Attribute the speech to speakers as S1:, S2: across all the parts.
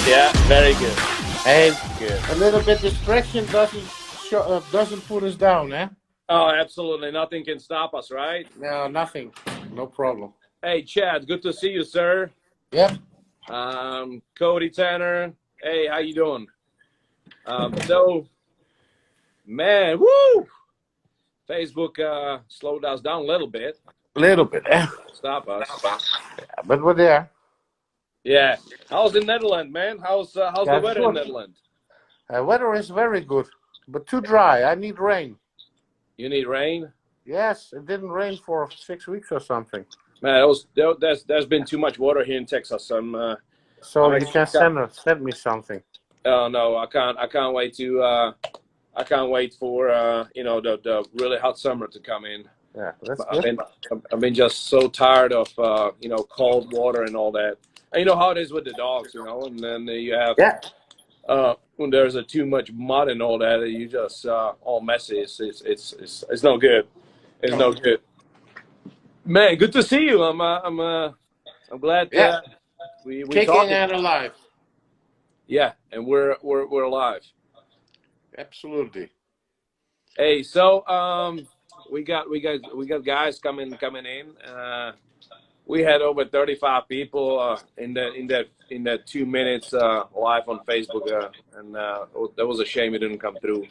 S1: Yeah, very good.
S2: And
S1: Good.
S2: a little bit distraction doesn't put us down, eh?
S1: Oh, absolutely. Nothing can stop us, right?
S2: No, nothing. No problem.
S1: Hey, Chad, good to see you, sir.
S2: Yep.
S1: Cody Tanner. Hey, how you doing? So, man, woo! Facebook slowed us down a little bit.
S2: Little bit, eh?
S1: Stop us.
S2: But we're there.
S1: Yeah. How's the Netherlands, man? How's the
S2: Yeah,
S1: weather
S2: good.
S1: in Netherlands?
S2: Weather is very good, but too dry. I need rain.
S1: You need rain?
S2: Yes, it didn't rain for 6 weeks or something.
S1: Man, there's been too much water here in Texas.
S2: So
S1: I'm
S2: you can send me something.
S1: Oh no, I can't wait to I can't wait for the really hot summer to come in.
S2: Yeah, that's
S1: I've
S2: good.
S1: been just so tired of cold water and all that. And you know how it is with the dogs, and then you have
S2: Yeah.
S1: when there's too much mud and all that, you just all messy. It's no good. It's no good. Man, good to see you. I'm glad
S2: Yeah.
S1: we
S2: Kicking
S1: talked.
S2: and alive.
S1: Yeah, and we're alive.
S2: Absolutely.
S1: Hey, so we got guys coming in. We had over 35 people in that 2 minutes live on Facebook, and that was a shame it didn't come through.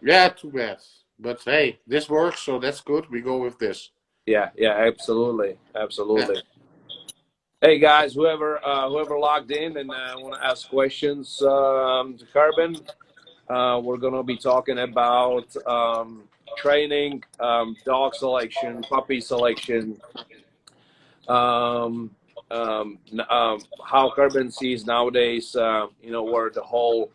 S2: Yeah, too bad. But hey, this works, so that's good. We go with this.
S1: Yeah, absolutely. Yeah. Hey guys, whoever logged in and want to ask questions to Gerben, we're gonna be talking about training, dog selection, puppy selection, how Gerben sees nowadays, where the whole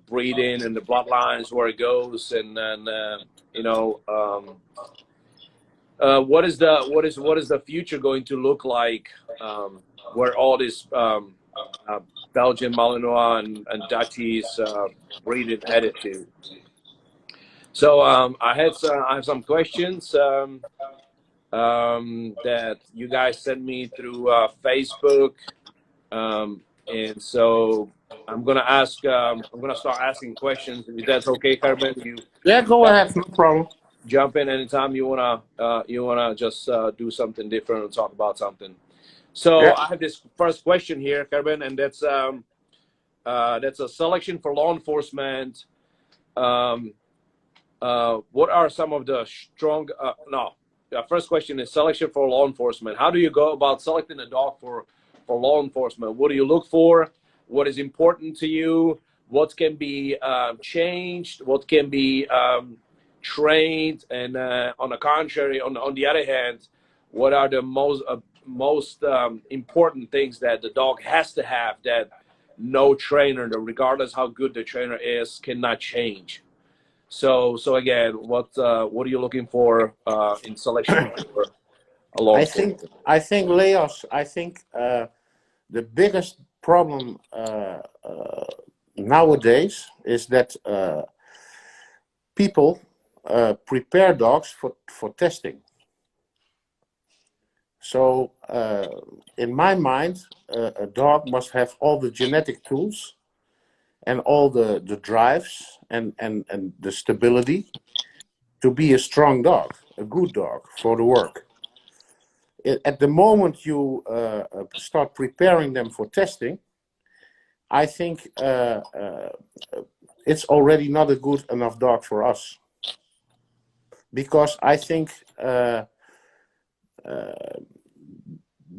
S1: breeding and the bloodlines, where it goes, and then what is the future going to look like, where all this Belgian Malinois and Dutchies breeding headed to. So I have some questions that you guys sent me through Facebook, and so I'm gonna start asking questions. If that's okay, Gerben,
S2: Yeah, go ahead, no problem.
S1: jump in anytime you wanna just do something different or talk about something. So
S2: Yeah.
S1: I have this first question here, Gerben, and that's a selection for law enforcement. What are some of the strong? The first question is selection for law enforcement. How do you go about selecting a dog for law enforcement? What do you look for? What is important to you? What can be changed? What can be trained? And on the contrary, on the other hand, what are the most important things that the dog has to have that no trainer, regardless how good the trainer is, cannot change? So again, what are you looking for in selection for a law enforcement?
S2: I think Leos. I think the biggest problem nowadays is that people prepare dogs for testing. So in my mind, a dog must have all the genetic tools and all the drives and the stability to be a strong dog, a good dog for the work. At the moment you start preparing them for testing, I think it's already not a good enough dog for us. Because I think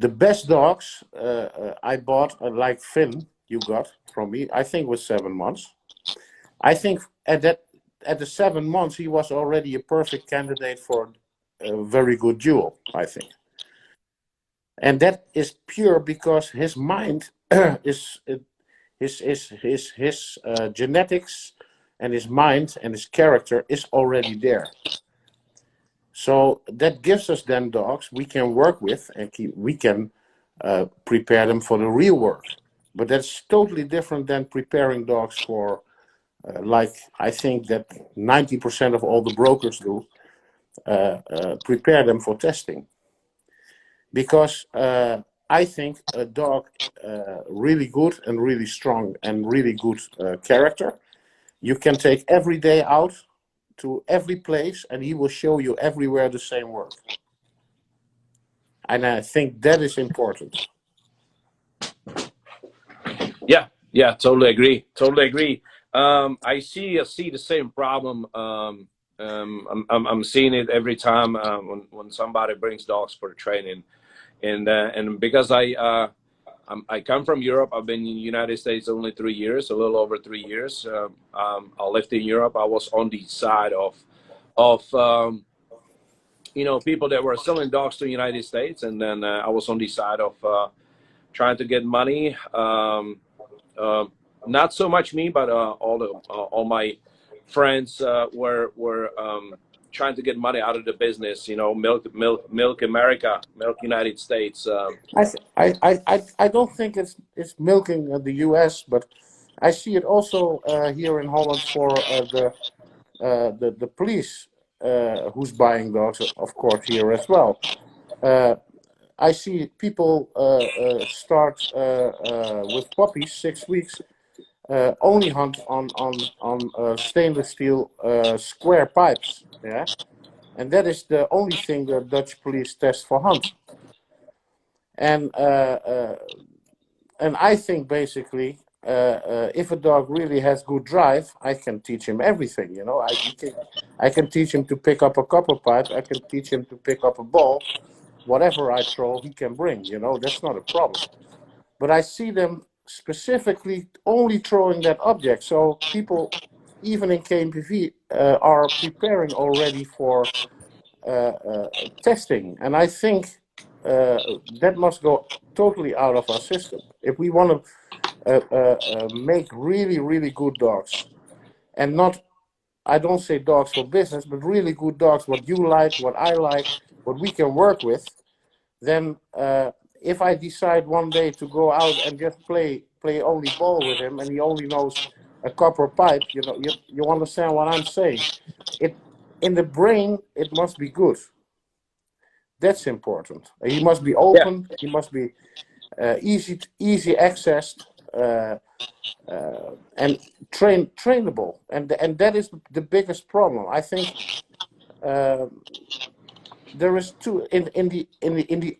S2: the best dogs I bought, like Finn, you got from me, I think was 7 months. I think at the 7 months he was already a perfect candidate for a very good duel, I think. And that is pure because his mind is his genetics and his mind and his character is already there. So that gives us then dogs we can work with and we can prepare them for the real work. But that's totally different than preparing dogs for, like I think that 90% of all the brokers do, prepare them for testing. Because I think a dog really good and really strong and really good character, you can take every day out to every place and he will show you everywhere the same work. And I think that is important.
S1: Yeah, totally agree. Totally agree. I see the same problem. I'm seeing it every time when somebody brings dogs for training, and because I come from Europe. I've been in the United States only 3 years, a little over 3 years. I lived in Europe. I was on the side of people that were selling dogs to the United States, and then I was on the side of trying to get money. Not so much me, but all my friends were trying to get money out of the business. Milk America, milk United States.
S2: I don't think it's milking the U.S., but I see it also here in Holland for the police who's buying dogs, of course, here as well. I see people start with puppies, 6 weeks, only hunt on stainless steel square pipes. Yeah, and that is the only thing the Dutch police test for hunt. And I think basically, if a dog really has good drive, I can teach him everything. I can teach him to pick up a copper pipe. I can teach him to pick up a ball. Whatever I throw, he can bring. That's not a problem. But I see them specifically only throwing that object. So people, even in KNPV, are preparing already for testing. And I think that must go totally out of our system. If we want to make really, really good dogs, and not, I don't say dogs for business, but really good dogs, what you like, what I like, what we can work with, then if I decide one day to go out and just play only ball with him, and he only knows a copper pipe, you understand what I'm saying? In the brain, it must be good. That's important. He must be open. Yeah. He must be easy accessed and trainable. And that is the biggest problem. I think there is in the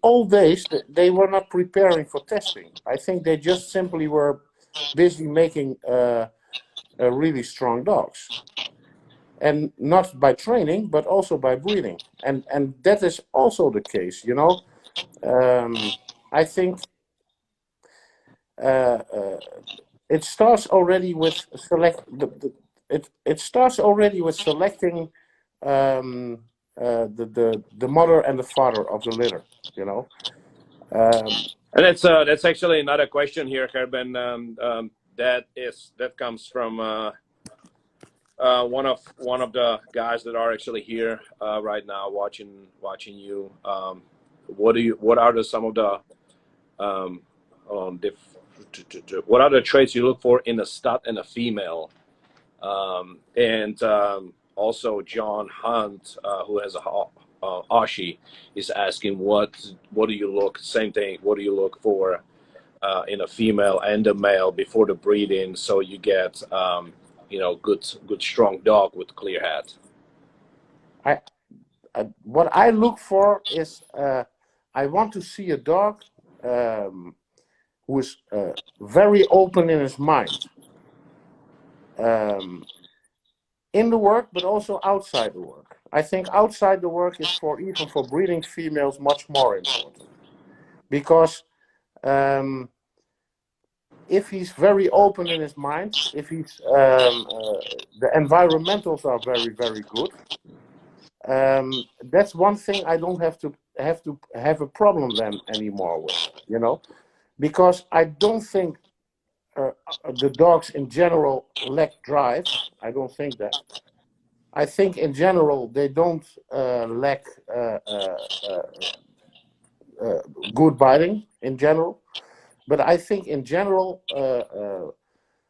S2: old days they were not preparing for testing. I think they just simply were busy making really strong dogs. And not by training, but also by breeding, and that is also the case. I think it starts already with It starts already with selecting the mother and the father of the litter.
S1: And that's actually another question here, Gerben. That comes from. One of the guys that are actually here right now watching you. What are some of the what are the traits you look for in a stud and a female? Also John Hunt, who has a Ashi, is asking what do you look? Same thing. What do you look for in a female and a male before the breeding, so you get good strong dog with clear head?
S2: What I look for is I want to see a dog who is very open in his mind, in the work, but also outside the work. I think outside the work is even for breeding females much more important, because if he's very open in his mind, if he's the environmentals are very, very good, that's one thing I don't have to have a problem then anymore with, because I don't think the dogs in general lack drive. I don't think that. I think in general they don't lack good biting in general. But I think in general,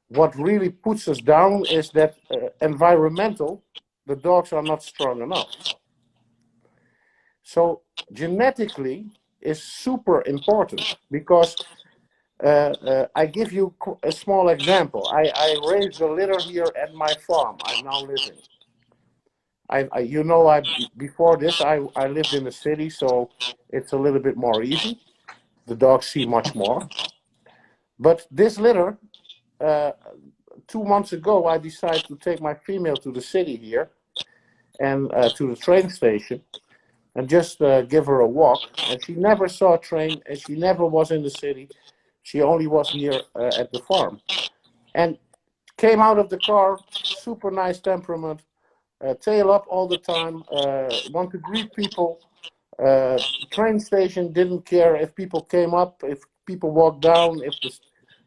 S2: what really puts us down is that environmental, the dogs are not strong enough. So genetically, is super important because I give you a small example. I raised a litter here at my farm I'm now living. You know, before this I lived in the city, so it's a little bit more easy. The dogs see much more. But this litter, 2 months ago, I decided to take my female to the city here and to the train station and just give her a walk. And she never saw a train, and she never was in the city. She only was here at the farm. And came out of the car, super nice temperament, tail up all the time, want to greet people. Train station, didn't care if people came up, if people walked down, if the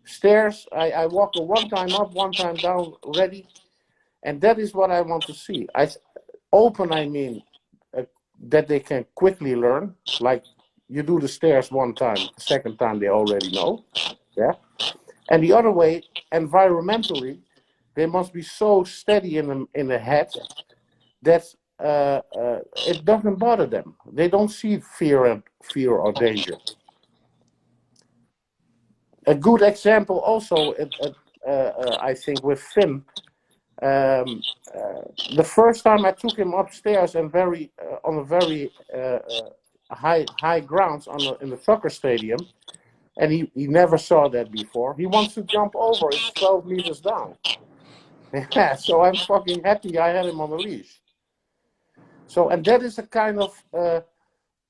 S2: stairs, I walk her one time up, one time down, ready. And that is what I want to see. Open, I mean, that they can quickly learn. Like you do the stairs one time, the second time they already know. Yeah. And the other way, environmentally, they must be so steady in the head that it doesn't bother them. They don't see fear or danger. A good example also, I think, with Finn. The first time I took him upstairs and on a very high grounds in the soccer stadium, and he never saw that before. He wants to jump over. It's 12 meters down. Yeah, so I'm fucking happy I had him on a leash. So, and that is a kind of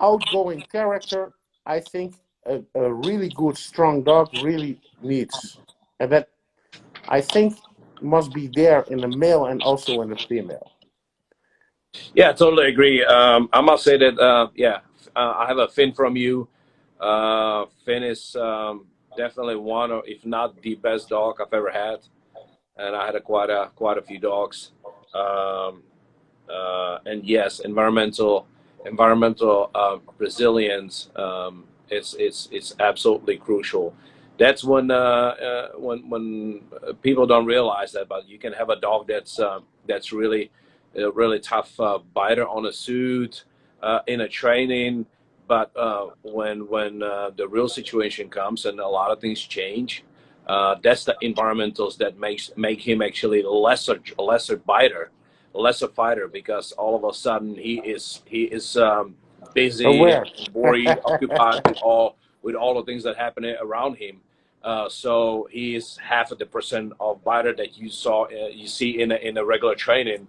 S2: outgoing character I think a really good, strong dog really needs. And that, I think, must be there in the male and also in the female.
S1: Yeah, I totally agree. I must say that, I have a Finn from you. Finn is definitely one, or if not the best dog I've ever had. And I had quite a few dogs. And yes, environmental resilience it's absolutely crucial. That's when people don't realize that, but you can have a dog that's really really tough biter on a suit in a training, but when the real situation comes and a lot of things change, that's the environmentals that make him actually a lesser biter, a lesser fighter, because all of a sudden he is busy,
S2: Aware.
S1: worried, occupied with all the things that happen around him. So he is half of the percent of biter that you see in a regular training,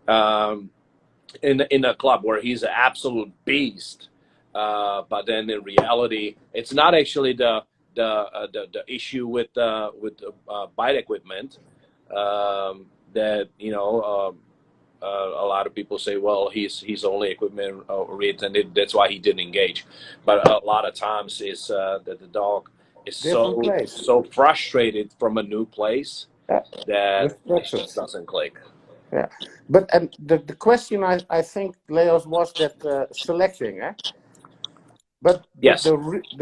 S1: in a club where he's an absolute beast. But then in reality, it's not actually the issue with bite equipment, that a lot of people say, well, he's only equipment oriented, that's why he didn't engage. But a lot of times is that the dog is so frustrated from a new place that it just doesn't click.
S2: Yeah, but and the question I think, Leos, was that selecting, eh? But
S1: Yes.
S2: the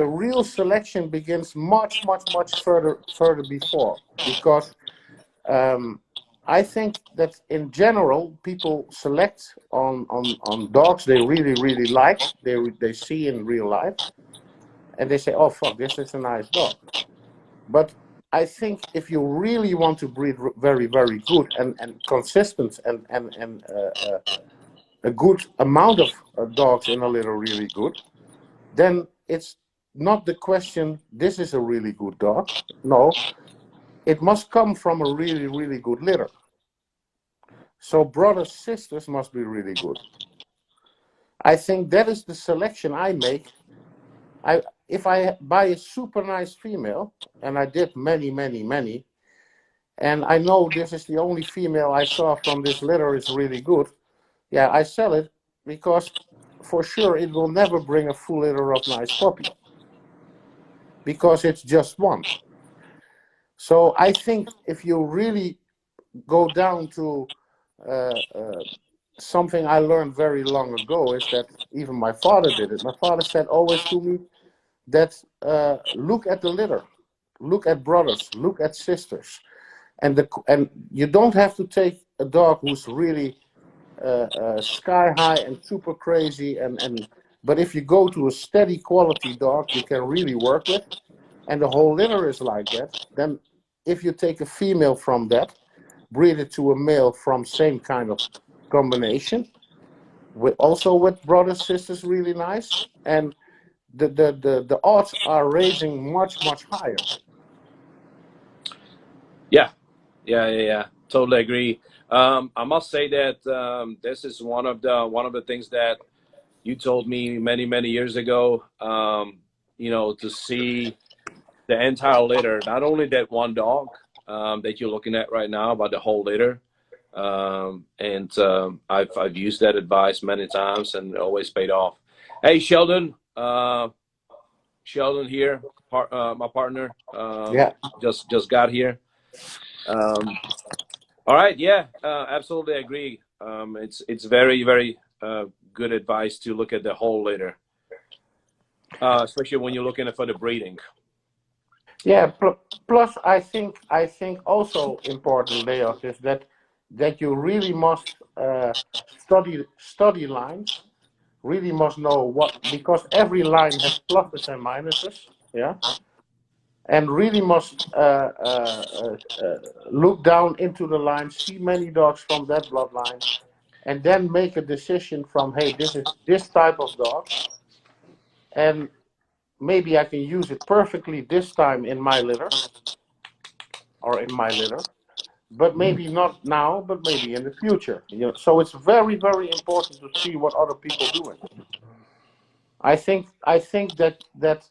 S2: real selection begins much further before, because I think that in general people select on dogs they really like, they see in real life, and they say, oh fuck, this is a nice dog. But I think if you really want to breed very good and consistent and a good amount of dogs in a litter really good, then it's not the question, this is a really good dog. No, it must come from a really good litter. So brothers, sisters must be really good. I think that is the selection I make. If I buy a super nice female, and I did many, and I know this is the only female I saw from this litter is really good, yeah, I sell it, because for sure it will never bring a full litter of nice puppy, because it's just one. So I think if you really go down to something I learned very long ago, is that even my father did it. My father said always to me that look at the litter, look at brothers, look at sisters, and you don't have to take a dog who's really sky high and super crazy and But if you go to a steady quality dog you can really work with, and the whole litter is like that, then if you take a female from that, breed it to a male from same kind of combination, with brothers, sisters, really nice, and the odds are raising much, much higher.
S1: Yeah. Totally agree. I must say that this is one of the things that you told me many years ago. To see the entire litter, not only that one dog that you're looking at right now, but the whole litter. I've used that advice many times and it always paid off. Hey, Sheldon. Sheldon here, my partner.
S2: Yeah.
S1: Just got here. All right. Yeah. Absolutely agree. It's very good advice to look at the whole litter, especially when you're looking for the breeding.
S2: Yeah. Plus, I think also important, Leos, is that you really must study lines. Really must know what, because every line has pluses and minuses. Yeah. And really must look down into the line, see many dogs from that bloodline, and then make a decision from, hey, this is this type of dog, and maybe I can use it perfectly this time in my litter, but maybe not now, but maybe in the future. So it's very important to see what other people doing. I think that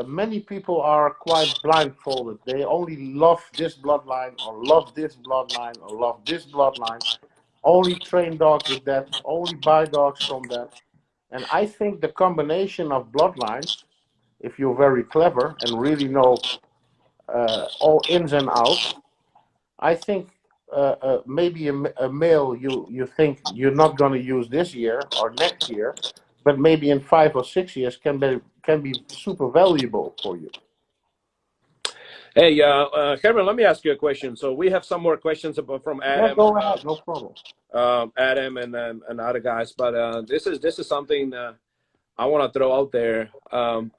S2: many people are quite blindfolded. They only love this bloodline, or love this bloodline, or love this bloodline. Only train dogs with that. Only buy dogs from that. And I think the combination of bloodlines, if you're very clever and really know all ins and outs, I think maybe a male you think you're not going to use this year or next year, but maybe in 5 or 6 years can be super valuable for you.
S1: Hey, Gerben, let me ask you a question. So we have some more questions from Adam.
S2: Yeah, go ahead, no problem.
S1: Adam and other guys, but this is something I want to throw out there.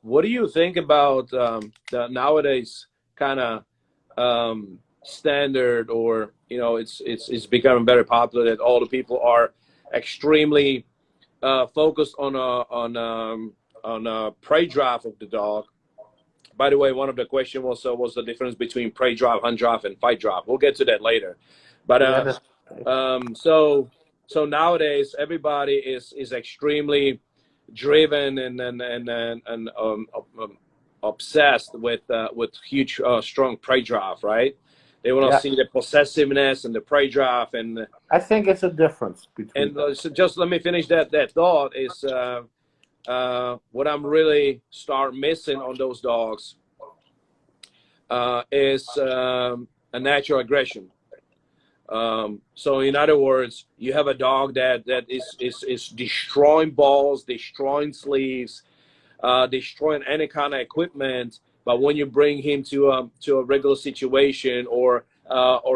S1: What do you think about the nowadays kind of standard, or it's becoming very popular that all the people are extremely focused on a prey drive of the dog. By the way, one of the questions was the difference between prey drive, hunt drive, and fight drive. We'll get to that later. But so nowadays everybody is extremely driven and obsessed with huge strong prey drive, right? They want to see the possessiveness and the prey drive, and
S2: I think it's a difference between.
S1: And so just let me finish that thought. Is what I'm really start missing on those dogs is a natural aggression. So in other words, you have a dog that is destroying balls, destroying sleeves, destroying any kind of equipment. But when you bring him to a regular situation, or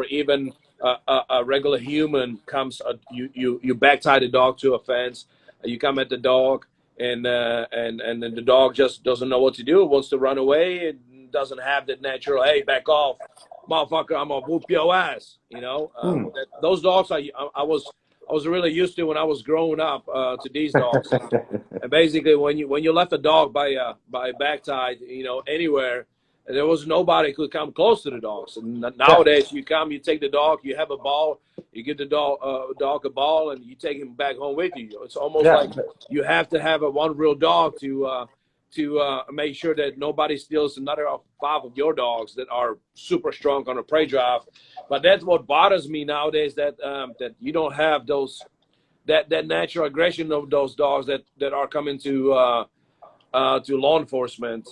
S1: even a regular human comes, you back tie the dog to a fence, you come at the dog, and then the dog just doesn't know what to do, wants to run away, it doesn't have that natural, hey, back off, motherfucker, I'm gonna whoop your ass. Those dogs I was really used to when I was growing up, to these dogs. And basically, when you left a dog by back tied, anywhere, there was nobody could come close to the dogs. And nowadays, you take the dog, you have a ball, you give the dog a ball, and you take him back home with you. It's almost like you have to have one real dog to make sure that nobody steals another 5 of your dogs that are super strong on a prey drive. But that's what bothers me nowadays, that you don't have that natural aggression of those dogs that are coming to law enforcement.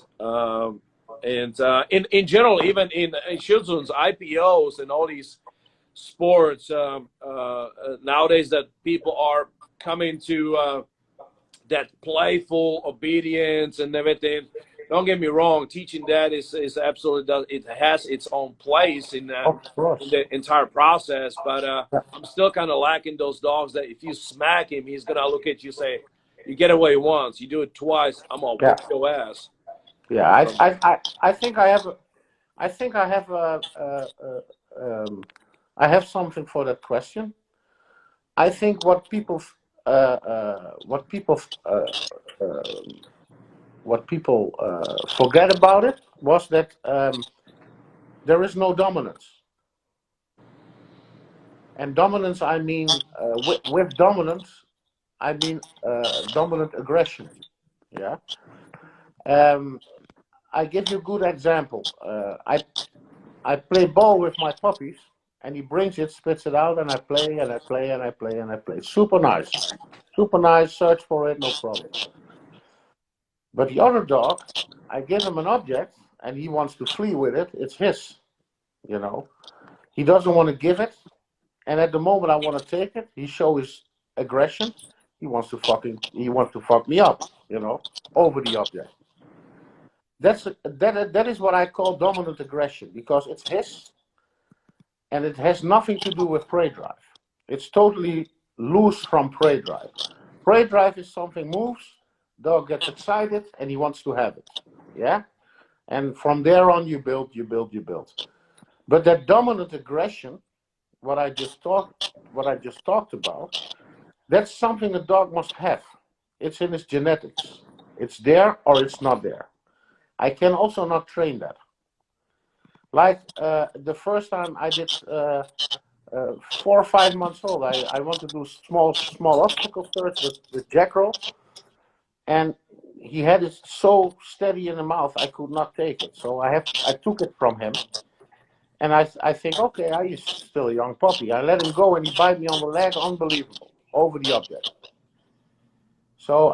S1: And in general, even in children's IPOs and all these sports nowadays, that people are coming to that playful obedience and everything. Don't get me wrong, teaching that is absolutely, it has its own place in the entire process. But I'm still kind of lacking those dogs that if you smack him, he's gonna look at you and say, you get away once, you do it twice, I'm gonna
S2: Yeah.
S1: whoop your ass.
S2: Yeah, I think I have I have something for that question. I think what people forget about it was that there is no dominance. And dominance, I mean, with dominance, I mean dominant aggression. Yeah. I give you a good example. I play ball with my puppies, and he brings it, spits it out, and I play and I play and I play and I play. Super nice, search for it, no problem. But the other dog, I give him an object, and he wants to flee with it. It's his, you know. He doesn't want to give it, and at the moment I want to take it, he shows aggression. He wants to fuck me up, you know, over the object. That is what I call dominant aggression, because it's his, and it has nothing to do with prey drive. It's totally loose from prey drive. Prey drive is something moves, dog gets excited, and he wants to have it. Yeah, and from there on you build. But that dominant aggression, what I just talked about, that's something a dog must have. It's in his genetics. It's there or it's not there. I can also not train that. Like the first time I did 4 or 5 months old, I want to do small obstacle first with Jackal, and he had it so steady in the mouth I could not take it. So I took it from him, and I think, okay, he's still a young puppy. I let him go, and he bite me on the leg, unbelievable, over the object. So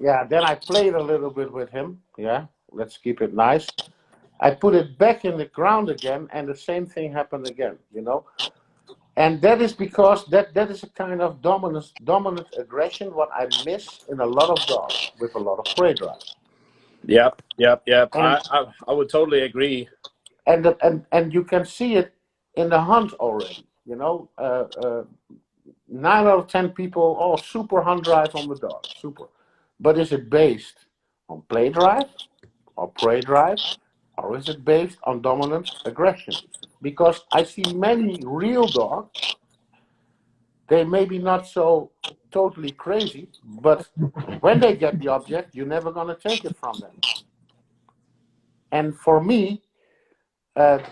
S2: then I played a little bit with him. Yeah, let's keep it nice. I put it back in the ground again, and the same thing happened again, you know. And that is because that is a kind of dominant aggression, what I miss in a lot of dogs with a lot of prey drive.
S1: Yep.
S2: And,
S1: I would totally agree.
S2: And you can see it in the hunt already, you know. 9 out of 10 people, super hunt drive on the dog, super. But is it based on play drive or prey drive, or is it based on dominant aggression? Because I see many real dogs, they may be not so totally crazy, but when they get the object, you're never going to take it from them. And for me, that,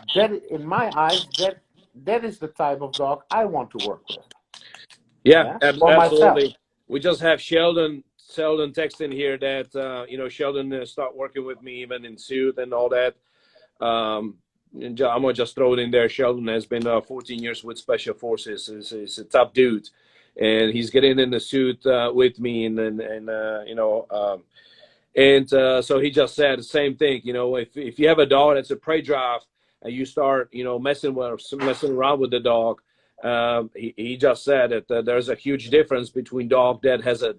S2: in my eyes, that is the type of dog I want to work with.
S1: Yeah,
S2: for
S1: absolutely.
S2: myself.
S1: We just have Sheldon texting here that Sheldon start working with me even in suit and all that. And I'm gonna just throw it in there. Sheldon has been 14 years with Special Forces. He's a top dude, and he's getting in the suit with me, so he just said the same thing. You know, if you have a dog that's a prey drive and you start messing around with the dog, he just said that there's a huge difference between dog that has a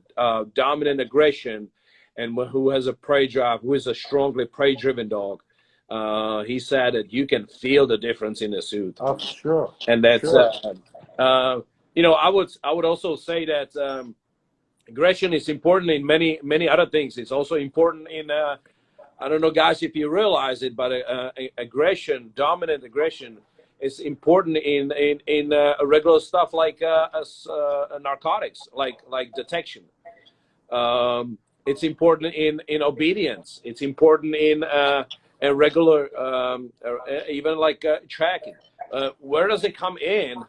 S1: dominant aggression and who has a prey drive, who is a strongly prey driven dog. He said that you can feel the difference in the suit.
S2: Oh, sure.
S1: And that's
S2: sure.
S1: I would also say that aggression is important in many other things. It's also important in I don't know, guys, if you realize it, but aggression, dominant aggression, is important in regular stuff like narcotics, like detection. It's important in obedience. It's important in a regular, even like tracking. Where does it come in?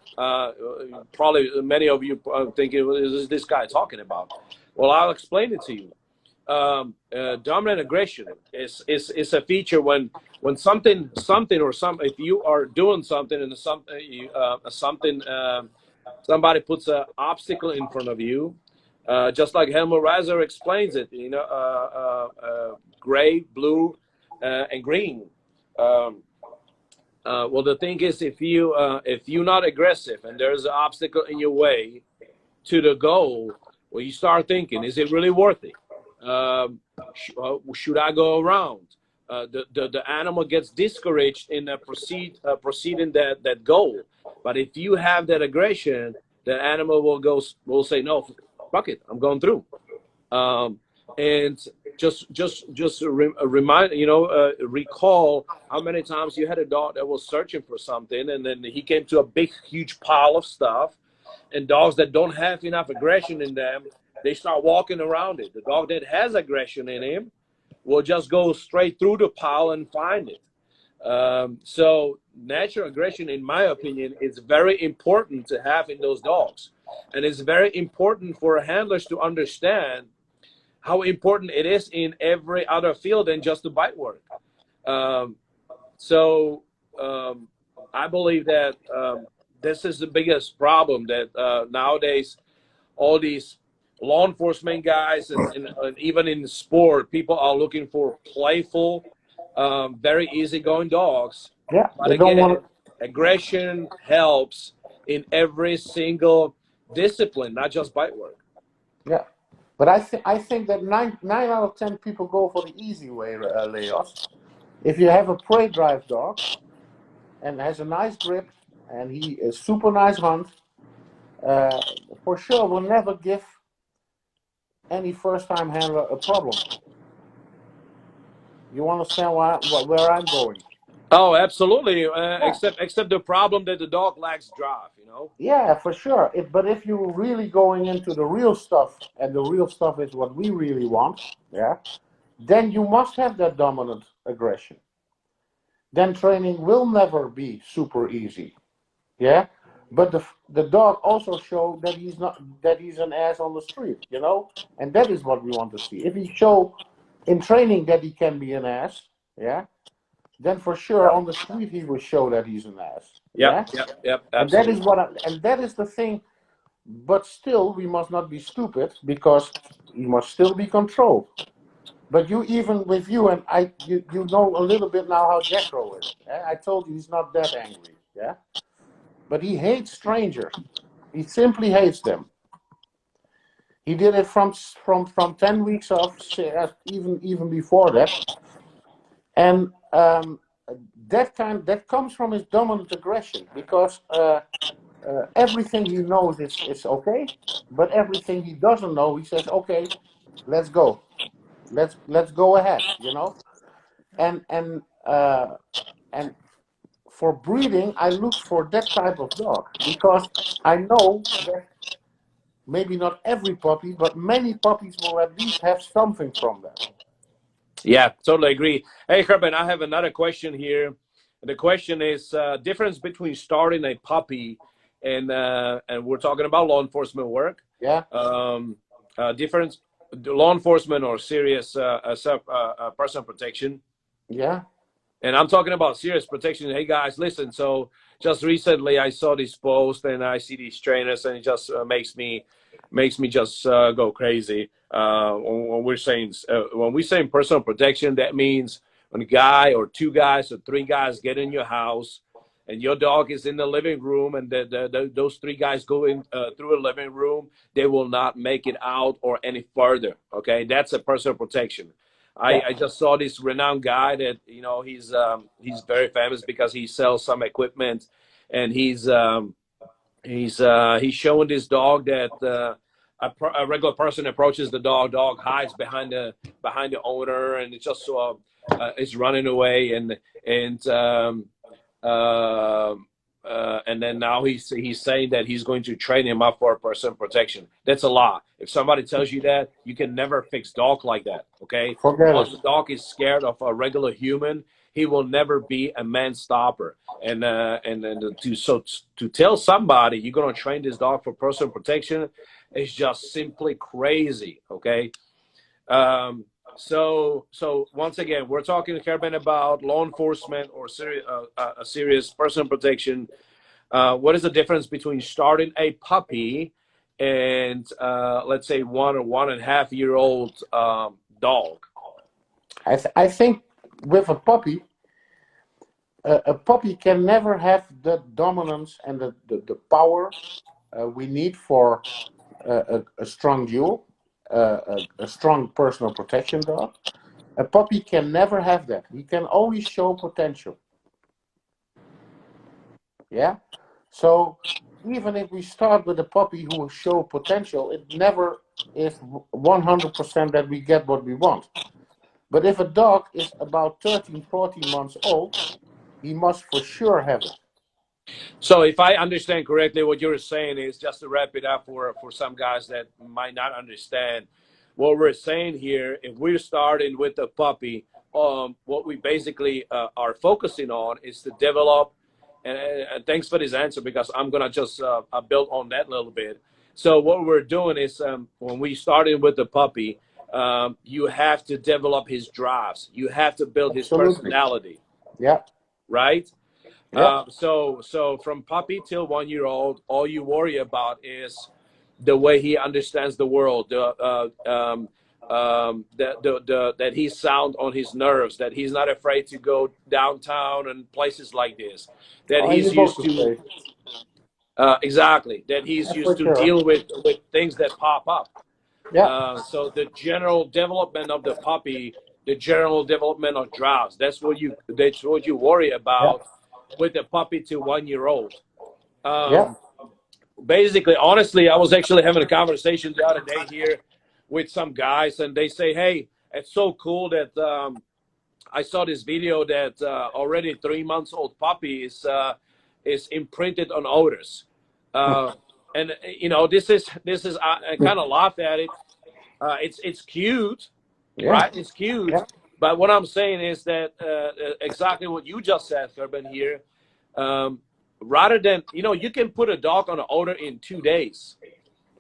S1: Probably many of you are thinking, what is this guy talking about? Well, I'll explain it to you. Dominant aggression is a feature when something or if you are doing something and somebody puts an obstacle in front of you, just like Helmut Reiser explains it, gray, blue, and green. Well, the thing is, if you're not aggressive and there's an obstacle in your way to the goal, well, you start thinking, is it really worth it? Should I go around? The animal gets discouraged in proceeding that goal. But if you have that aggression, the animal will say, no, fuck it, I'm going through. And remind, recall how many times you had a dog that was searching for something, and then he came to a big, huge pile of stuff. And dogs that don't have enough aggression in them, they start walking around it. The dog that has aggression in him will just go straight through the pile and find it. So natural aggression, in my opinion, is very important to have in those dogs. And it's very important for handlers to understand how important it is in every other field than just the bite work. I believe that this is the biggest problem, that nowadays all these law enforcement guys and even in the sport, people are looking for playful, very easygoing dogs.
S2: Yeah,
S1: But
S2: they
S1: again,
S2: don't want to.
S1: aggression helps in every single discipline, not just bite work.
S2: Yeah, but I think that nine out of 10 people go for the easy way, Leos. If you have a prey drive dog and has a nice grip and he is super nice hunt, for sure will never give any first-time handler a problem. You understand where I'm going?
S1: Oh, absolutely.
S2: Yeah.
S1: Except the problem that the dog lacks drive,
S2: Yeah, for sure. But if you're really going into the real stuff, and the real stuff is what we really want, yeah, then you must have that dominant aggression. Then training will never be super easy, yeah. But the dog also show that he's an ass on the street, and that is what we want to see. If he show in training that he can be an ass, yeah, then for sure on the street he will show that he's an ass.
S1: Yep,
S2: Yeah,
S1: yep,
S2: and that
S1: absolutely.
S2: is that is the thing. But still, we must not be stupid, because you must still be controlled. But even with you and I, you know a little bit now how Jacko is. I told you he's not that angry, yeah. But he hates strangers. He simply hates them. He did it from 10 weeks off, even before that, and that comes from his dominant aggression, because everything he knows is okay, but everything he doesn't know, he says, okay, let's go, let's go ahead, and for breeding, I look for that type of dog, because I know that maybe not every puppy, but many puppies will at least have something from that.
S1: Yeah, totally agree. Hey, Gerben, I have another question here. The question is difference between starting a puppy and we're talking about law enforcement work.
S2: Yeah.
S1: Difference, law enforcement or serious personal protection.
S2: Yeah.
S1: And I'm talking about serious protection. Hey guys, listen. So just recently I saw this post and I see these trainers, and it just makes me just go crazy. When we're saying personal protection, that means when a guy or two guys or three guys get in your house and your dog is in the living room, and those three guys go in through a living room, they will not make it out or any further. Okay, that's a personal protection. I just saw this renowned guy that he's very famous because he sells some equipment, and he's showing this dog that a regular person approaches the dog hides behind the owner, and it's just it's running away, and then now he's saying that he's going to train him up for personal protection. That's a lie. If somebody tells you that, you can never fix dog like that. Okay, once the dog is scared of a regular human, he will never be a man stopper. And to tell somebody you're gonna train this dog for personal protection is just simply crazy. Okay. So once again, we're talking, Gerben, about law enforcement or a serious personal protection. What is the difference between starting a puppy and let's say 1 or 1.5-year-old dog?
S2: I think with a puppy can never have the dominance and the power we need for a strong duel. A strong personal protection dog. A puppy can never have that. He can only show potential. Yeah. So even if we start with a puppy who show potential, it never is 100% that we get what we want. But if a dog is about 13, 14 months old, he must for sure have it.
S1: So if I understand correctly, what you're saying is, just to wrap it up for some guys that might not understand, what we're saying here, if we're starting with a puppy, what we basically are focusing on is to develop, and thanks for this answer, because I'm going to just build on that a little bit. So what we're doing is, when we started with the puppy, you have to develop his drives. You have to build his personality.
S2: Yeah.
S1: Right?
S2: Yeah.
S1: So from puppy till 1 year old, all you worry about is the way he understands the world, that he's sound on his nerves, that he's not afraid to go downtown and places like this, that he's used to exactly, that he's used to deal with things that pop up.
S2: Yeah.
S1: So the general development of the puppy, the general development of drives, that's what you worry about with the puppy to 1 year old. Basically, honestly, I was actually having a conversation the other day here with some guys, and they say, hey, it's so cool that I saw this video that already 3 months old puppy is imprinted on odors. And you know, this is I kind of laughed at it. It's cute, right? It's cute. But what I'm saying is that exactly what you just said, Gerben, here. Rather than, you know, you can put a dog on an odor in 2 days.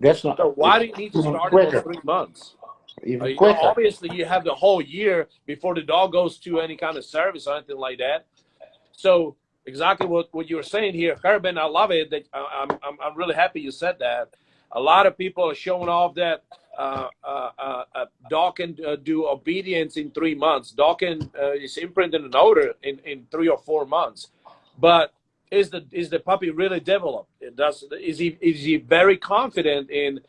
S2: That's not.
S1: So why do you need to start it on 3 months?
S2: Even quicker.
S1: Obviously, you have the whole year before the dog goes to any kind of service or anything like that. So exactly what you're saying here, Gerben, I love it. That I'm really happy you said that. A lot of people are showing off that a dog can do obedience in 3 months. Dog can is imprinted an odor in 3 or 4 months. But is the puppy really developed? Is he very confident in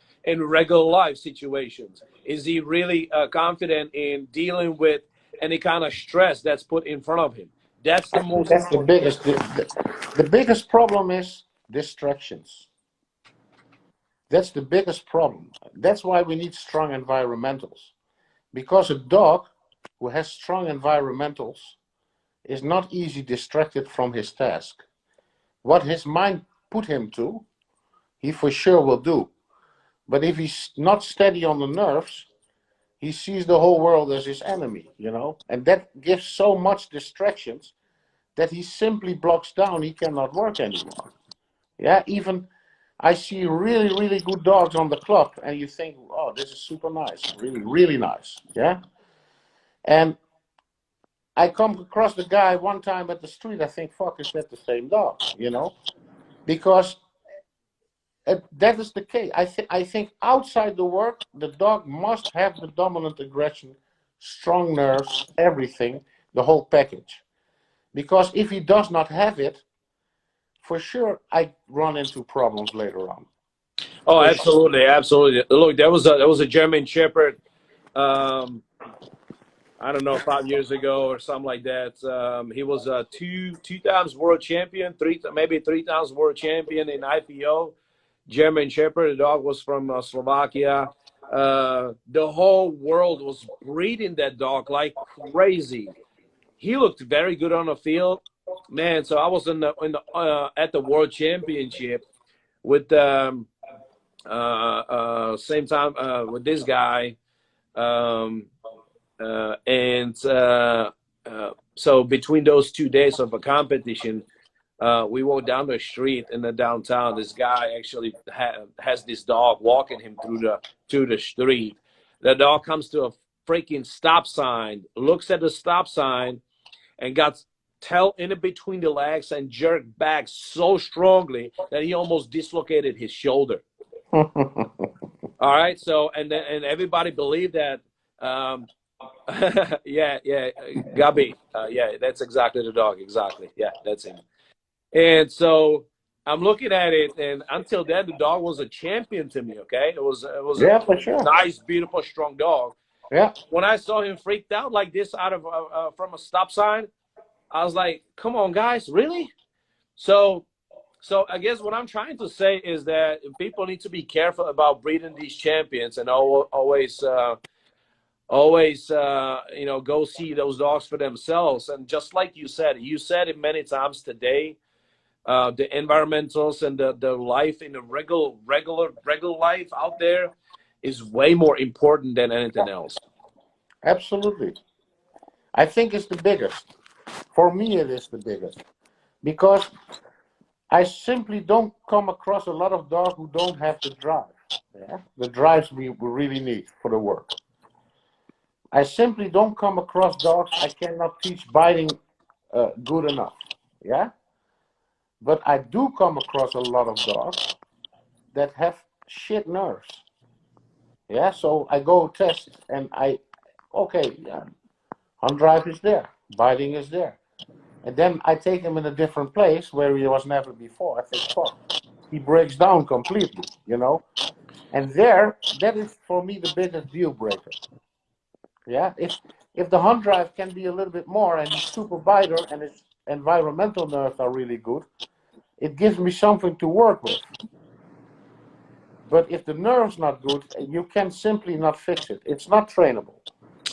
S1: regular life situations? Is he really confident in dealing with any kind of stress that's put in front of him? That's the most.
S2: That's the biggest. The biggest problem is distractions. That's the biggest problem. That's why we need strong environmentals. Because a dog who has strong environmentals is not easily distracted from his task. What his mind put him to, he for sure will do. But if he's not steady on the nerves, he sees the whole world as his enemy, you know? And that gives so much distractions that he simply blocks down. He cannot work anymore. Yeah, even I see really, really good dogs on the club, and you think, oh, this is super nice, really, really nice. Yeah. And I come across the guy one time at the street, I think, fuck, is that the same dog? You know? Because that is the case. I think outside the work, the dog must have the dominant aggression, strong nerves, everything, the whole package. Because if he does not have it, for sure, I run into problems later on.
S1: Oh, absolutely, absolutely. Look, there was a German Shepherd. I don't know, 5 years ago or something like that. He was a two times world champion, maybe 3 times world champion in IPO. German Shepherd. The dog was from Slovakia. The whole world was breeding that dog like crazy. He looked very good on the field, man. So I was at the World Championship with same time with this guy, so between those 2 days of a competition, we walked down the street in the downtown. This guy actually has this dog walking him through the street. The dog comes to a freaking stop sign, looks at the stop sign, and got tail in between the legs and jerked back so strongly that he almost dislocated his shoulder. All right, so and everybody believed that. Yeah, Gabi. Yeah, that's exactly the dog. Exactly. Yeah, that's him. And so I'm looking at it, and until then, the dog was a champion to me. Okay, it was
S2: Yeah,
S1: a
S2: for sure.
S1: nice, beautiful, strong dog.
S2: Yeah.
S1: When I saw him freaked out like this out of from a stop sign, I was like, "Come on, guys, really?" So So I guess what I'm trying to say is that people need to be careful about breeding these champions, and always you know, go see those dogs for themselves. And just like you said it many times today, the environmentals and the life in the regular life out there is way more important than anything else.
S2: Absolutely. I think it's the biggest. For me, it is the biggest. Because I simply don't come across a lot of dogs who don't have the drive. Yeah? The drives we really need for the work. I simply don't come across dogs I cannot teach biting good enough. Yeah? But I do come across a lot of dogs that have shit nerves. Yeah, so I go test and okay, yeah, on drive is there, biting is there. And then I take him in a different place where he was never before. I think, fuck, he breaks down completely, you know? And there, that is for me the biggest deal breaker. Yeah, if the hunt drive can be a little bit more and he's super biter and his environmental nerves are really good, it gives me something to work with. But if the nerve's not good, you can simply not fix it. It's not trainable.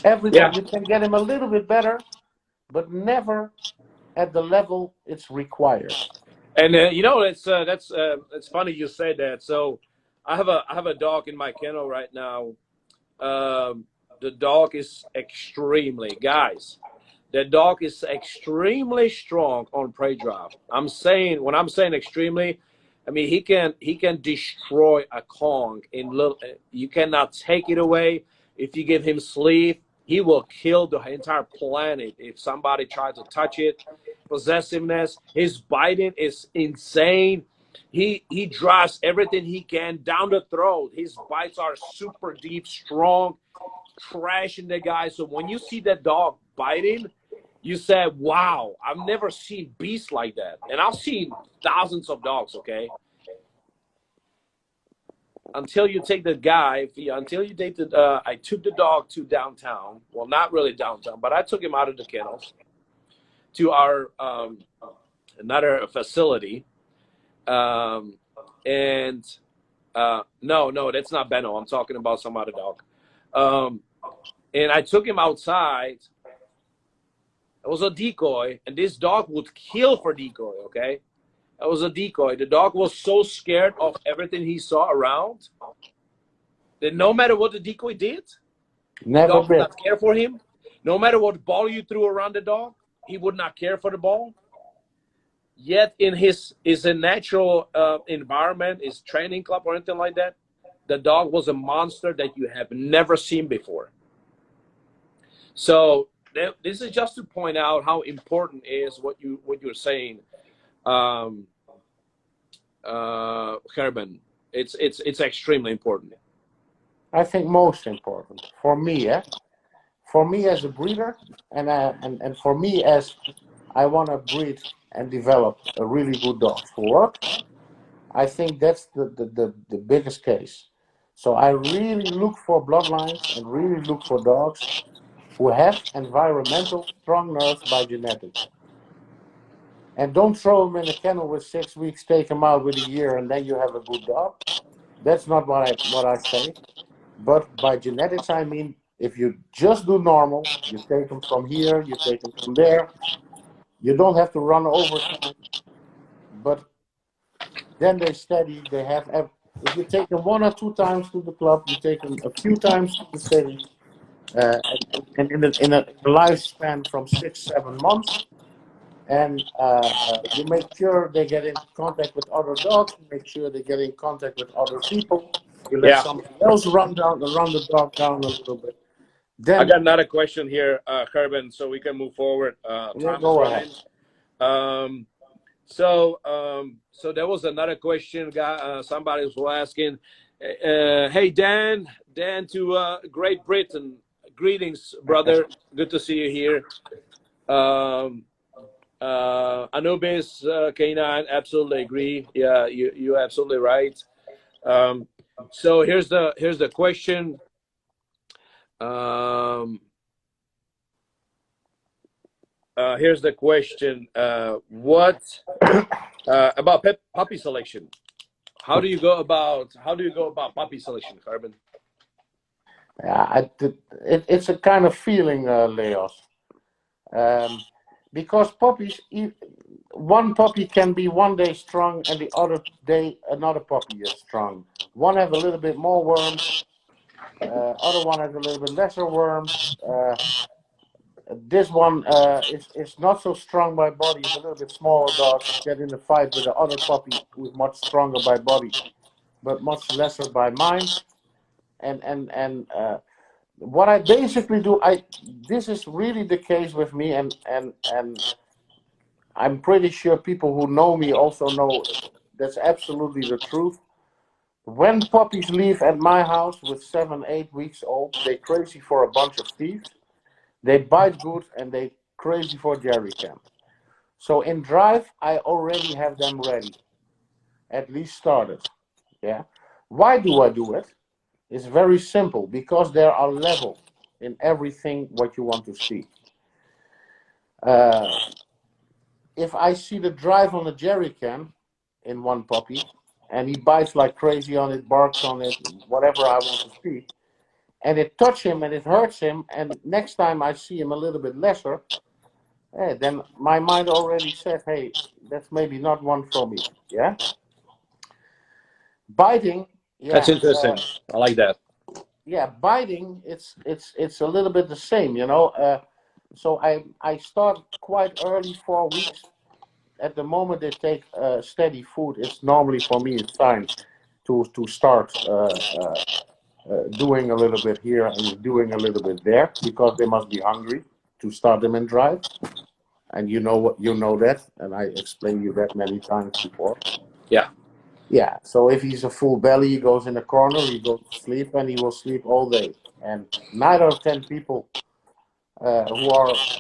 S2: Every dog, you can get him a little bit better, but never at the level it's required.
S1: And you know, it's funny you say that. So I have a dog in my kennel right now. The dog is extremely, guys. The dog is extremely strong on prey drive. When I'm saying extremely, I mean he can destroy a Kong in little. You cannot take it away. If you give him sleep, he will kill the entire planet if somebody tries to touch it. Possessiveness, his biting is insane. He drives everything he can down the throat. His bites are super deep, strong, trashing the guy. So when you see that dog biting, you say, wow, I've never seen beasts like that. And I've seen thousands of dogs, okay? Until you take the guy, until you take the, I took the dog to downtown. Well, not really downtown, but I took him out of the kennels to our another facility. And no, that's not Benno. I'm talking about some other dog. And I took him outside. It was a decoy, and this dog would kill for decoy, okay? It was a decoy. The dog was so scared of everything he saw around that no matter what the decoy did, the dog would not care for him. No matter what ball you threw around the dog, he would not care for the ball. Yet in his a natural environment, his training club or anything like that, the dog was a monster that you have never seen before. So this is just to point out how important is what you're saying, Gerben. It's extremely important.
S2: I think most important for me, yeah. For me as a breeder, and for me as I want to breed and develop a really good dog for work, I think that's the biggest case. So I really look for bloodlines and really look for dogs who have environmental strong nerves by genetics. And don't throw them in a kennel with 6 weeks, take them out with a year, and then you have a good dog. That's not what I say. But by genetics, I mean, if you just do normal, you take them from here, you take them from there. You don't have to run overtime, but then they steady. They have. If you take them 1 or 2 times to the club, you take them a few times to the city, and in a lifespan from 6-7 months, and you make sure they get in contact with other dogs. You make sure they get in contact with other people. You let somebody else run the dog down a little bit. Then
S1: I got another question here, Gerben, so we can move forward.
S2: Yeah, go ahead.
S1: So there was another question. Somebody was asking, "Hey Dan to Great Britain, greetings, brother. Good to see you here." Anubis, Canine, absolutely agree. Yeah, you're absolutely right. So here's the question. here's the question. What about puppy selection? How do you go about puppy selection, Gerben?
S2: Yeah, it's a kind of feeling, Leos. Because puppies, one puppy can be one day strong and the other day another puppy is strong. One has a little bit more worms, other one has a little bit lesser worms. This one is not so strong by body, is a little bit smaller dog, get in a fight with the other puppy who is much stronger by body, but much lesser by mind. And what I basically do, this is really the case with me, and I'm pretty sure people who know me also know that's absolutely the truth. When puppies leave at my house with 7, 8 weeks old, they crazy for a bunch of teeth. They bite good and they crazy for jerry can. So in drive, I already have them ready, at least started. Yeah. Why do I do it? It's very simple, because there are levels in everything what you want to see. If I see the drive on a jerry can in one puppy, and he bites like crazy on it, barks on it, whatever I want to see, and it touches him and it hurts him, and next time I see him a little bit lesser, then my mind already said, hey, that's maybe not one for me. Yeah. Biting,
S1: That's
S2: yeah.
S1: interesting. I like that.
S2: Yeah, biting, it's a little bit the same, you know. So I start quite early, 4 weeks. At the moment they take steady food, it's normally for me a sign to start doing a little bit here and doing a little bit there, because they must be hungry to start them in drive. And you know what, you know that, and I explained you that many times before.
S1: Yeah.
S2: Yeah, so if he's a full belly, he goes in a corner, he goes to sleep, and he will sleep all day. And 9 out of 10 people who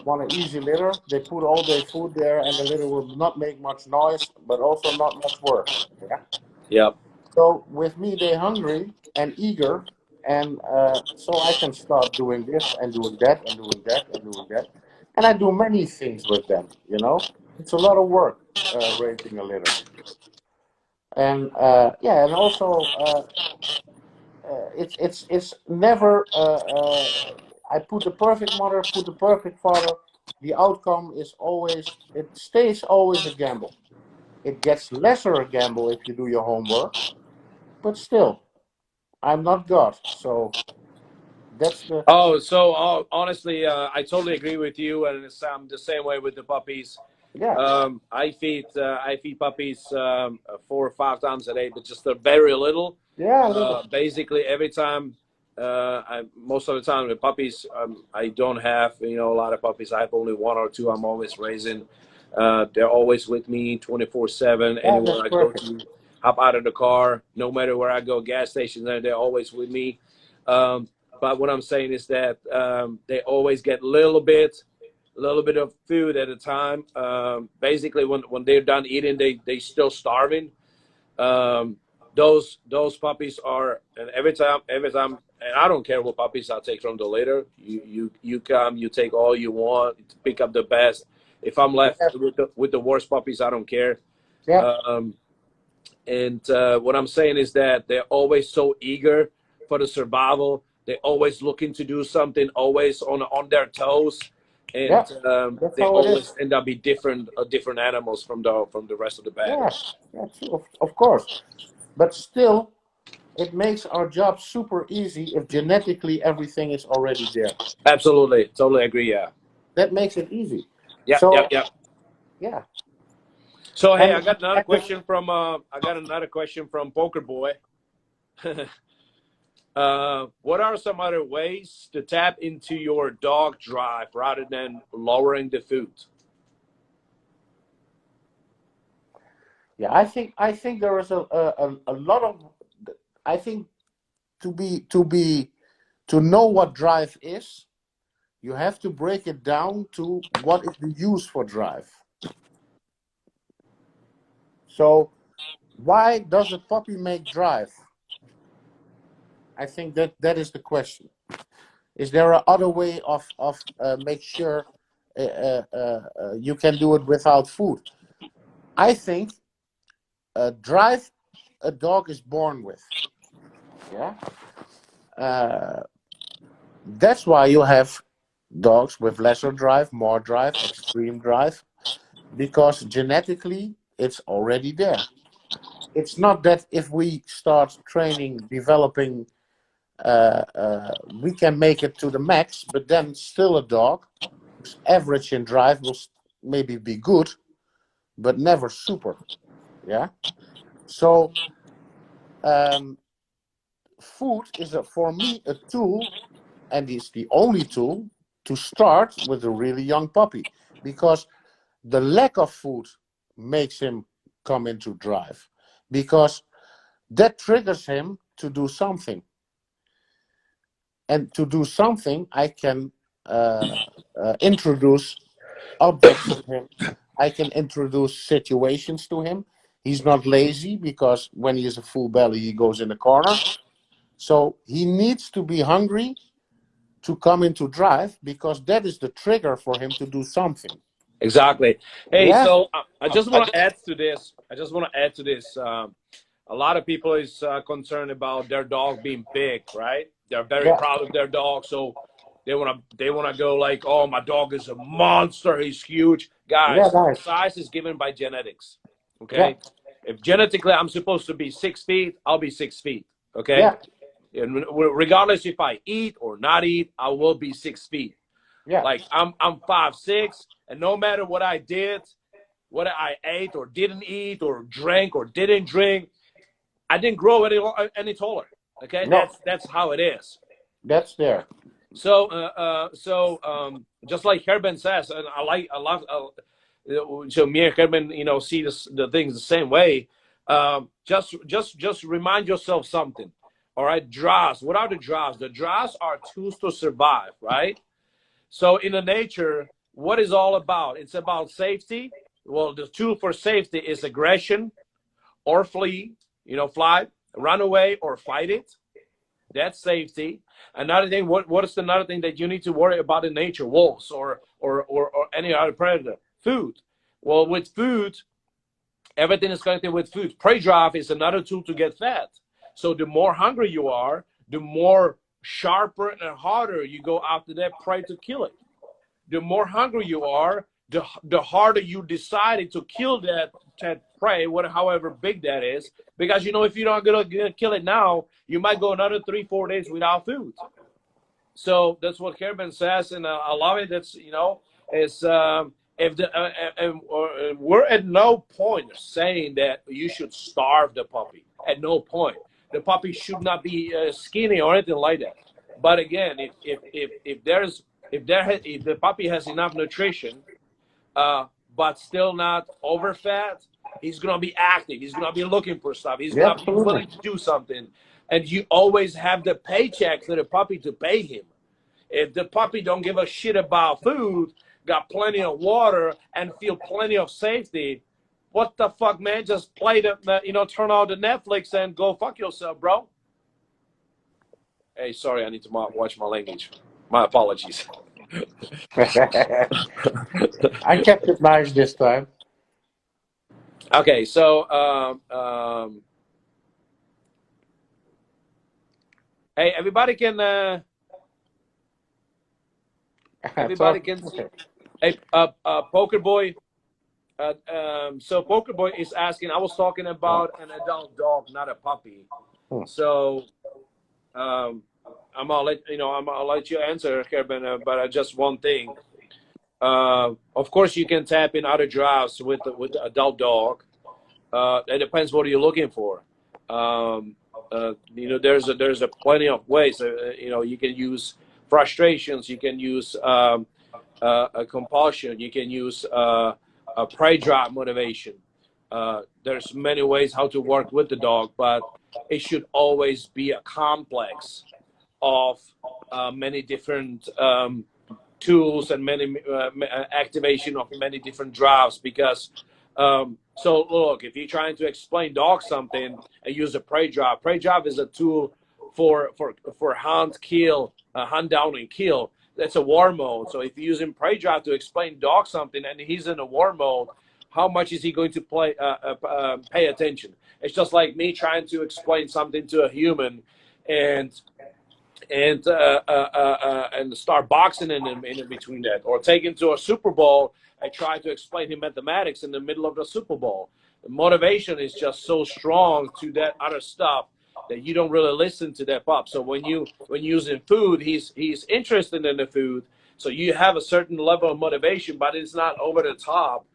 S2: want an easy litter, they put all their food there, and the litter will not make much noise, but also not much work. Yeah.
S1: Yeah.
S2: So with me, they're hungry and eager, and so I can start doing this and doing that and doing that and doing that, and I do many things with them. You know, it's a lot of work raising a litter, and yeah, and also it's never. I put the perfect mother, put the perfect father. The outcome is always, it stays always a gamble. It gets lesser a gamble if you do your homework, but still, I'm not God, so that's the
S1: Oh, so honestly, I totally agree with you, and I'm the same way with the puppies.
S2: yeah,
S1: I feed puppies 4 or 5 times a day, but just a very little.
S2: yeah, a little,
S1: Basically, every time, most of the time, the puppies, I don't have a lot of puppies. I have only 1 or 2. I'm always raising. They're always with me 24/7.
S2: yeah,
S1: Anywhere
S2: that's
S1: I go
S2: perfect.
S1: to, hop out of the car. No matter where I go, gas stations, they're always with me. But what I'm saying is that they always get a little bit of food at a time. Basically, when they're done eating, they still starving. Um, those puppies are, and every time, and I don't care what puppies I take from the litter. You come, you take all you want, pick up the best. If I'm left
S2: Yeah,
S1: with the worst puppies, I don't care.
S2: yeah,
S1: Um, and what I'm saying is that they're always so eager for the survival. They're always looking to do something, always on their toes, and
S2: yeah. That's
S1: they
S2: how it is.
S1: always end up be different animals from the rest of the band.
S2: Yeah, yeah, true, of course. But still, it makes our job super easy if genetically everything is already there.
S1: Absolutely, totally agree. Yeah,
S2: That makes it easy.
S1: yeah, yeah,
S2: So
S1: yeah.
S2: yeah,
S1: So hey,
S2: and
S1: I got another
S2: and the,
S1: question from Poker Boy. What are some other ways to tap into your dog drive rather than lowering the food?
S2: yeah, I think there is a lot of, I think, to know what drive is, you have to break it down to what is the use for drive. So why does a puppy make drive? I think that is the question. Is there a other way of make sure you can do it without food. I think a drive a dog is born with. Yeah. That's why you have dogs with lesser drive, more drive, extreme drive, because genetically it's already there. It's not that if we start training, developing, we can make it to the max, but then still a dog whose average in drive will maybe be good, but never super. Yeah. So food is for me a tool, and it's the only tool to start with a really young puppy, because the lack of food makes him come into drive, because that triggers him to do something. And to do something, I can introduce objects to him. I can introduce situations to him. He's not lazy, because when he is a full belly, he goes in the corner. So he needs to be hungry to come into drive, because that is the trigger for him to do something.
S1: Exactly. Hey,
S2: Yeah.
S1: so I just want to add to this. A lot of people is concerned about their dog being big, right? They're very proud of their dog, so they wanna go like, oh, my dog is a monster. He's huge, guys.
S2: Yeah, nice.
S1: Size is given by genetics. Okay,
S2: Yeah.
S1: if genetically I'm supposed to be 6 feet, I'll be 6 feet. Okay,
S2: Yeah.
S1: and regardless if I eat or not eat, I will be 6 feet.
S2: Yeah.
S1: Like I'm 5'6", and no matter what I did, what I ate or didn't eat or drank or didn't drink, I didn't grow any taller. Okay,
S2: No,
S1: that's how it is.
S2: that's there.
S1: So just like Gerben says, and I love. So me and Gerben, see the things the same way. Just remind yourself something. All right, draws. What are the draws? The draws are tools to survive, right? So in the nature, what is all about? It's about safety. Well, the tool for safety is aggression or flee, fly, run away, or fight it. That's safety. Another thing, what is another thing that you need to worry about in nature? Wolves or any other predator. Food. Well, with food, everything is connected with food. Prey drive is another tool to get fed. So the more hungry you are, the more sharper and harder you go after that prey to kill it. The more hungry you are, the harder you decided to kill that prey, however big that is. Because if you're not gonna kill it now, you might go another 3-4 days without food. So that's what Gerben says, and I love it. That's it's if we're at no point saying that you should starve the puppy. At no point. The puppy should not be skinny or anything like that. But again, if the puppy has enough nutrition, but still not overfed, he's gonna be active. He's gonna be looking for stuff. He's gonna be willing to do something. And you always have the paycheck for the puppy to pay him. If the puppy don't give a shit about food, got plenty of water, and feel plenty of safety, what the fuck, man? Just play turn on the Netflix and go fuck yourself, bro. Hey, sorry, I need to watch my language. My apologies.
S2: I kept it nice this time.
S1: Okay, so hey, everybody can see. Hey, Poker Boy. So Poker Boy is asking. I was talking about an adult dog, not a puppy. So I'm gonna let you answer, Gerben. But just one thing. Of course, you can tap in other drives with the adult dog. It depends what you're looking for. There's a plenty of ways. You can use frustrations. You can use a compulsion. You can use a prey drive motivation. There's many ways how to work with the dog, but it should always be a complex of many different tools and many activation of many different drives. Because so look, if you're trying to explain dog something and use a prey drive is a tool for hunt, kill, hunt down and kill. that's a war mode. So if you're using prey drive to explain dog something and he's in a war mode, how much is he going to pay attention? It's just like me trying to explain something to a human, and start boxing in between that, or take him to a Super Bowl and try to explain him mathematics in the middle of the Super Bowl. The motivation is just so strong to that other stuff that you don't really listen to that pup. So when using food, he's interested in the food. So you have a certain level of motivation, but it's not over the top.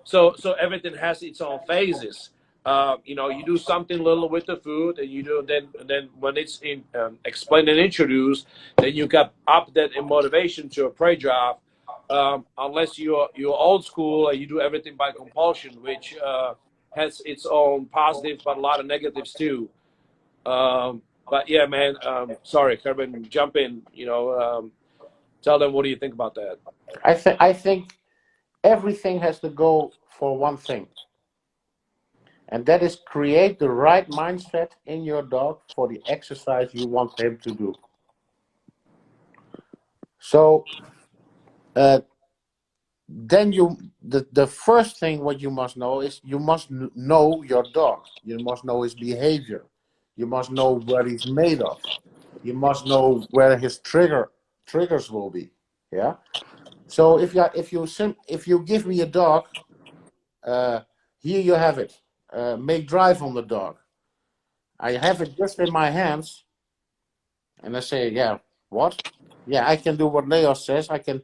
S1: So everything has its own phases. You do something little with the food, and you do then when it's in explained and introduced, then you got up that in motivation to a prey drive. Unless you're old school and you do everything by compulsion, which has its own positives but a lot of negatives too. But yeah, man. Sorry, Gerben, jump in. Tell them, what do you think about that?
S2: I think everything has to go for one thing, and that is create the right mindset in your dog for the exercise you want him to do. So then the first thing what you must know is you must know your dog. You must know his behavior. You must know what he's made of. You must know where his triggers will be. Yeah. So if you give me a dog, here you have it. Make drive on the dog. I have it just in my hands, and I say, yeah, what? Yeah, I can do what Leo says. I can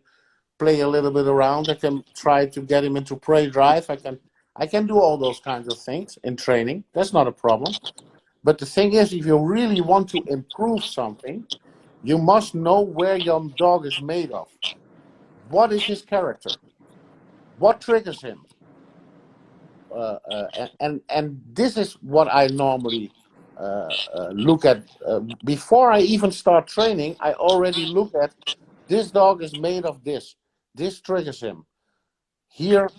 S2: play a little bit around. I can try to get him into prey drive. I can do all those kinds of things in training. That's not a problem. But the thing is, if you really want to improve something, you must know where your dog is made of. What is his character? What triggers him? And this is what I normally look at. Before I even start training, I already look at this dog is made of this. This triggers him. Here,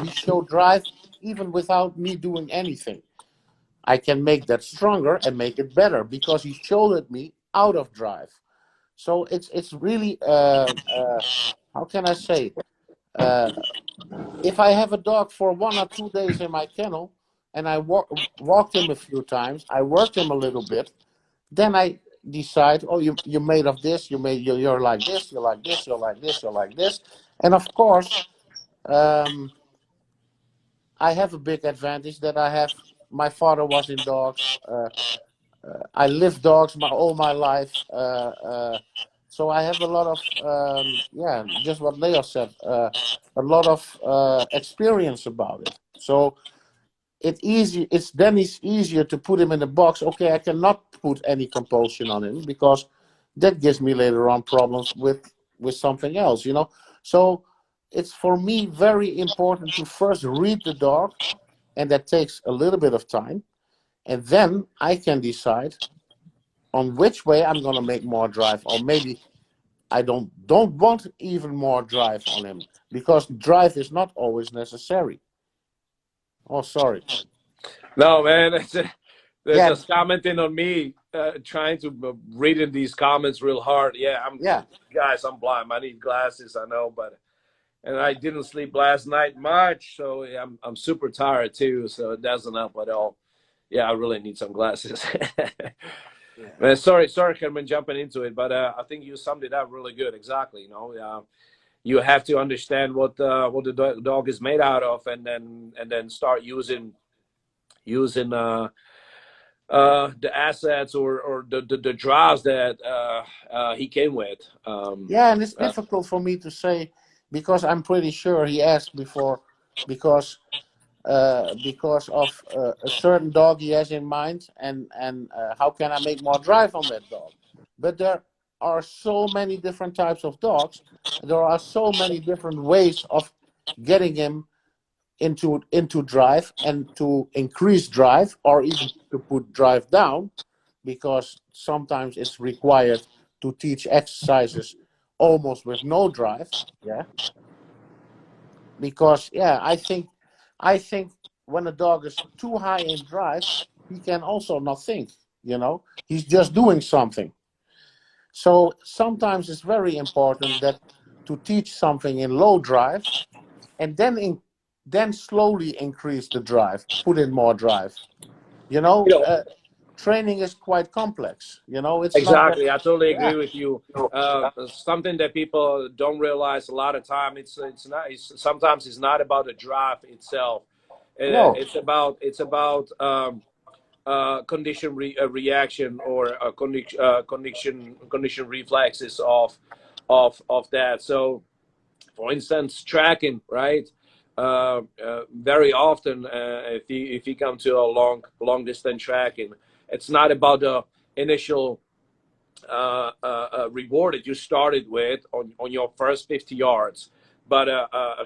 S2: he showed drive even without me doing anything. I can make that stronger and make it better because he showed it me out of drive. So it's really, how can I say, if I have a dog for 1 or 2 days in my kennel and I walked him a few times, I worked him a little bit, then I decide, oh, you're made of this, you're like this, you're like this, you're like this, you're like this. And of course, I have a big advantage that my father was in dogs. I lived dogs all my life. So I have a lot of, just what Leo said, a lot of experience about it. So it's easier to put him in a box. Okay, I cannot put any compulsion on him because that gives me later on problems with something else, So it's for me very important to first read the dog, and that takes a little bit of time. And then I can decide on which way I'm going to make more drive, or maybe I don't want even more drive on him because drive is not always necessary. Oh, sorry.
S1: No, man, they're
S2: Yeah,
S1: just commenting on me, trying to reading these comments real hard. Yeah, guys, I'm blind. I need glasses. I know, and I didn't sleep last night much, so yeah, I'm super tired too. So it doesn't help at all. Yeah, I really need some glasses.
S2: yeah.
S1: Man, sorry, Gerben, jumping into it, but I think you summed it up really good. Exactly, you have to understand what the dog is made out of, and then start using the assets or the draws that he came with.
S2: Yeah, and it's difficult for me to say because I'm pretty sure he asked before because of a certain dog he has in mind, and how can I make more drive on that dog? But there are so many different types of dogs. There are so many different ways of getting him into drive and to increase drive, or even to put drive down, because sometimes it's required to teach exercises almost with no drive. Yeah, because I think when a dog is too high in drive, he can also not think. He's just doing something. So sometimes it's very important that to teach something in low drive, and then slowly increase the drive, put in more drive. You know, training is quite complex. You know, it's not that.
S1: Exactly, I totally
S2: Yeah.
S1: agree with you. Something that people don't realize a lot of time. It's not. Sometimes it's not about the drive itself.
S2: No.
S1: It's about reaction or condition reflexes of that. So, for instance, tracking, right? Very often, if you come to a long distance tracking, it's not about the initial reward that you started with on your first 50 yards, but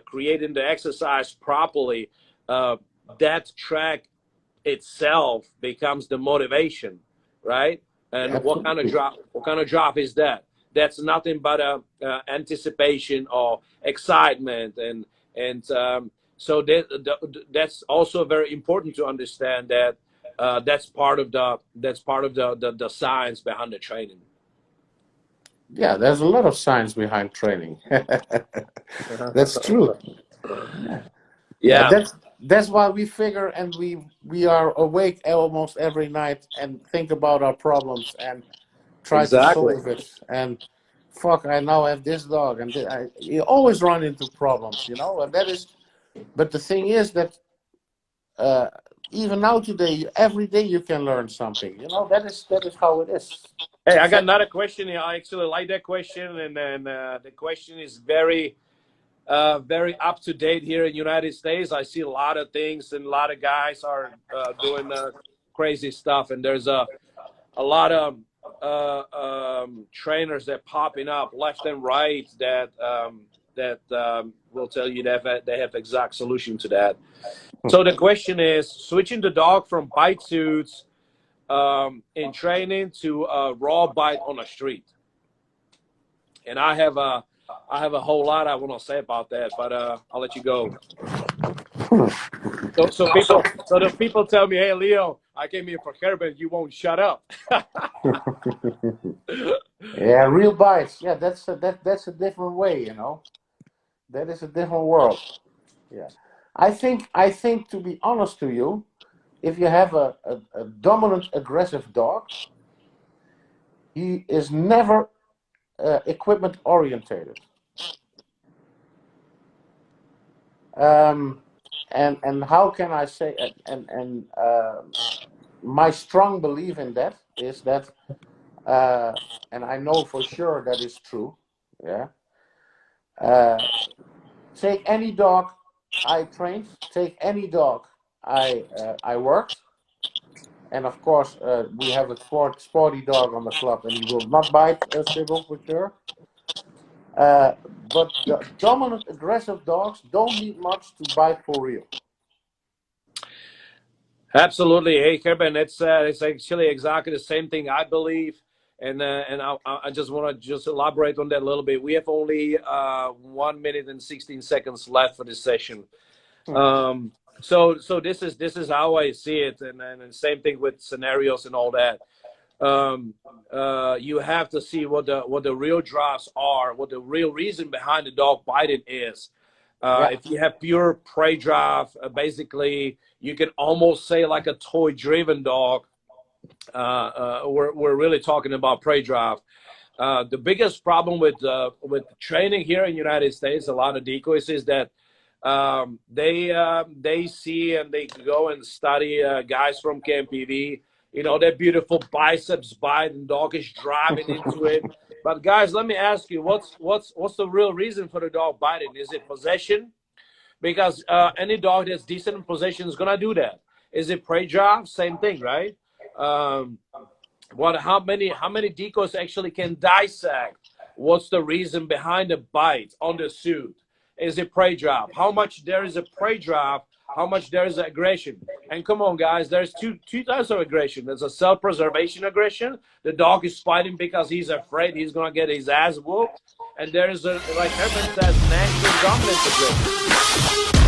S1: creating the exercise properly, that track itself becomes the motivation, right? And what kind of job is that? That's nothing but anticipation or excitement, so that's also very important to understand that that's part of the science behind the training.
S2: Yeah, there's a lot of science behind training. That's true.
S1: Yeah,
S2: That's why we figure, and we are awake almost every night and think about our problems and try to
S1: exactly.
S2: solve it. And fuck, I now have this dog, and you always run into problems, you know. And that is, but the thing is that even now today, every day you can learn something. You know, that is how it is.
S1: Hey, I got another question here. I actually like that question, and then the question is very up to date here in the United States. I see a lot of things, and a lot of guys are doing crazy stuff, and there's a lot of trainers that popping up left and right that will tell you that they have exact solution to that. So the question is switching the dog from bite suits in training to a raw bite on the street. And I have a whole lot I want to say about that, but I'll let you go. So the people tell me, hey Leo, I came here for Gerben, you won't shut up.
S2: Yeah, real bites. Yeah, that's a different way, you know. That is a different world. Yeah. I think to be honest to you, if you have a dominant aggressive dog, he is never equipment orientated. And how can I say, and my strong belief in that is that, and I know for sure that is true. Yeah. Take any dog I trained, take any dog I worked, and of course we have a sporty dog on the club, and he will not bite a Sybil for sure. But the dominant aggressive dogs don't need much to bite for real.
S1: Absolutely. Hey, Gerben, it's actually exactly the same thing I believe. And I just want to elaborate on that a little bit. We have only 1 minute and 16 seconds left for this session. So this is how I see it, and same thing with scenarios and all that. You have to see what the real drives are, what the real reason behind the dog biting is. If you have pure prey drive, basically you can almost say like a toy-driven dog. We're really talking about prey drive. The biggest problem with training here in the United States, a lot of decoys, is that they see and they go and study guys from KNPV. You know, their beautiful biceps bite and dog is driving into it. But guys, let me ask you, what's the real reason for the dog biting? Is it possession? Because any dog that's decent in possession is gonna do that. Is it prey drive? Same thing, right? How many decoys actually can dissect what's the reason behind the bite on the suit? Is it prey drive? How much there is a prey drive? How much there is aggression? And come on, guys, there's two types of aggression. There's a self-preservation aggression. The dog is fighting because he's afraid he's gonna get his ass whooped. And there is a, like Gerben says, natural dominance aggression.